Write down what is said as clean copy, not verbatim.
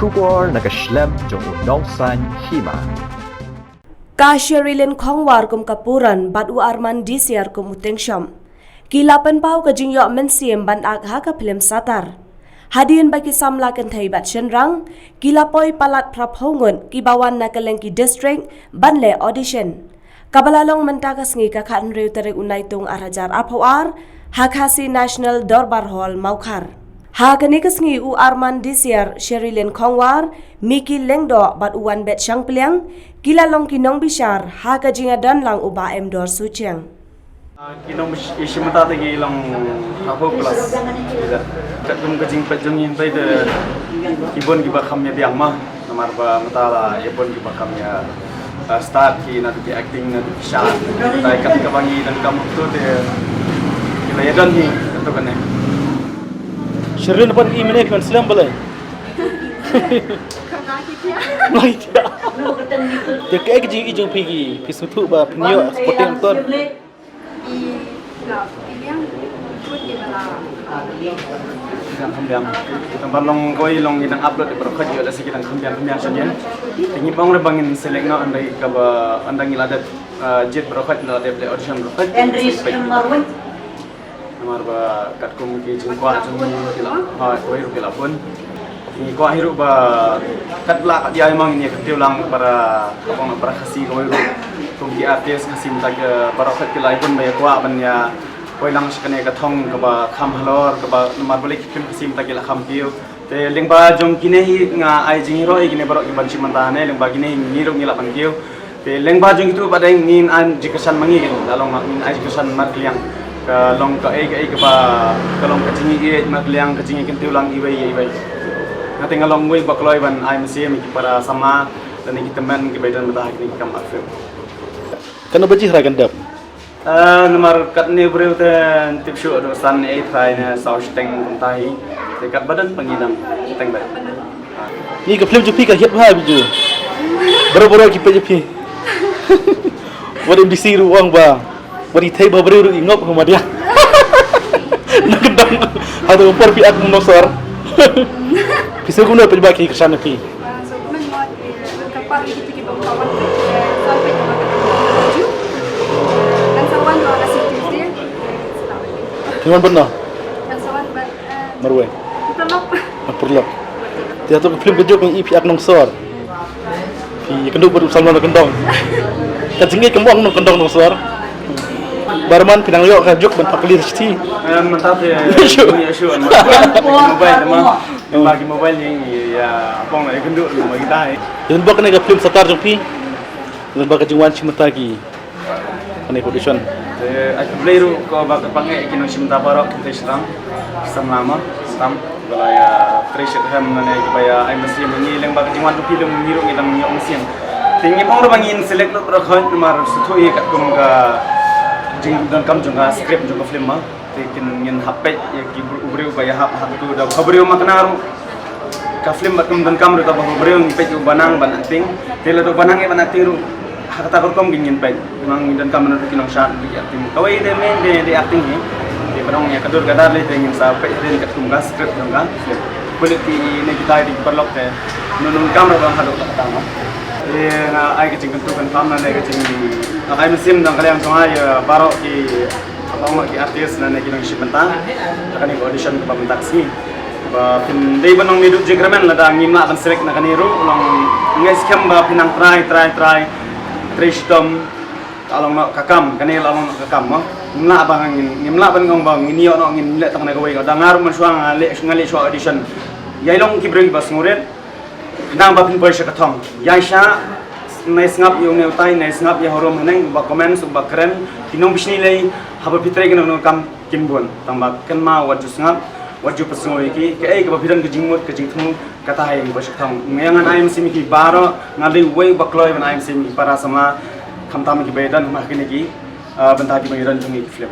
Kubor nakaslem jong unongsan hima. Ka Sherilyn Khongwar kum kapuran bat u arman DCR kum utengsham. Kilapan pau ka jingyo mensiem ban agha ka film satar. Hadian bagi samla kan thai bat shenrang, kilapoi palat praphongon kibawan nakalengki district banle audition. Kabalalong mentakas ngi ka khan reu terek unaitung arajar apawar, Hakhasi National Dorbar Hall Maukhar. Ha kanikas ngi u arman DCR Sherilyn Khongwar, Miki Lengdo bat uwan bet syang peliang, kilalong kinong bishar ha ka jinga dan lang uba dor sucheng. Kinong isimata tagi lang hapo plus. Katum kajing pajung yin tay de ibon giba kamya biang mah namar ba matala ibon giba kamya start ki na di acting na di shot. Tay kat kabangi dan kamu tu de kila yadan ni tu kan. Sherilyn pun imene kan selam balai. Mai dia. Dia kayak kajing ijung pigi, pisutu ba penyo sporting ton. Kita kambiang, tempat long koi long kita upload di berkat juga ada sekitar kambiang saja. Tinggi bang rebangin select na andai kaba andang iladat jet berkat iladat play audition berkat. Namar ba katkum ki jengkwa jeng kila ha koi ru kila pun. Tinggi ko hiru ba katla dia emang ini ketiu lang para kapong para khasi koi ru. Tumgi artis khasi mta ke berkat kila pun ba ko ban ya koi lang sekane ka thong ka ba kham halor ka ba namar balik kim khasi mta kila kham kiu. Te lengba jong kine hi nga ai jing ro ikine barok ki ban simantane lengba kine ni ro ngila pan kiu. Te lengba jong itu pada ngin an jikesan mangi dalong ngin ai jikesan mar kliang. Long ka ke ba kalong ka jingi e magliang ka jingi kintiu lang iwai ngate ngalong mui bakloi ban ai mesi mi para sama dan kita teman ke bedan betah ni kam afil Kan baji haragan dap. Nomor kat ni breu te tip show do san e thai na saush teng tahi te kat badan pangidam teng ba Ni ka film jupi ka hiat bhai biju. Baro-baro ki pe jupi. Wadi disiru uang ba. Wadi thai ba breu ingop homa dia. Nakdang hadu upor pi ak monosor. Pisu guna pe baki kesana pi. So kuman mo kapag kita ki bawang sampai ke baju dan sawan lo nasi Tuesday Kiman benar? dan sawan Marwe. kita lop Perlu. Dia tu film kejuk yang ipi ak nongsor. Pi kenduk baru salman kendong. Kajingi kembang nong kendong nongsor. Barman pinang yok kajuk ban pakli sti. mantap ya show mobile mah bagi mobile ni ya pong na kenduk mo kita Dan bak na film satar jompi. Dan bak jingwan simatagi. Ani audition. Aku beliau ko bak pangai kino simta parok kita sedang sama stam balaya treasure ham na ne baya ai mesti mengiling bak jingwan tu film ngirung kita nyok mesin tinggi pong bangin select lo berkhon mar suthui kat kum ka jing dan kam junga script junga film ma tekin ngin hapet ya ki ubreu baya hap tu da khabreu maknaru ka film batum dan kam ta ubreu ni pe banang ban acting tele to banang e ban acting ru kata korkom gingin pe mang dan kam na kinong shot di acting kawai de men de acting ni di barang ya kadur gadar le ngin sa pe den kat kum ga script junga kulit ni kita di perlok te nunun kam ra bang hado ta ma na ai ke jing tu kan kam na ne ke jing ai mesim dang kalian song ai baro ki abang ki artis na ne kinong shipenta kani audition ke pamentak si ba pin dei banong ni duk jigramen la dang ngimla ban select na kani ru long nges kem ba pinang try tristom along no kakam kani along no kakam mo ngimla bang ngimla ban ngong bang ini no ngin le tang na gawai ko dangar man suang ngali swa audition yailong ki breng bas nguret nang ba pin boy sha kathong yaisha nai ngap yung neutai nai ngap ya horom haneng ba comment ba kren kinong bisni lei haba pitre kinong kam kimbon tamba kenma waju ngap waju pasngoi ki ke ai ka ba pidan ke jingmut ke jingthmu kata hai ba sha thong ngangan aim sim ki baro ngali wei ba kloi ban aim sim para sama khamtam ki bedan ma kini ki benta ki bedan jungi film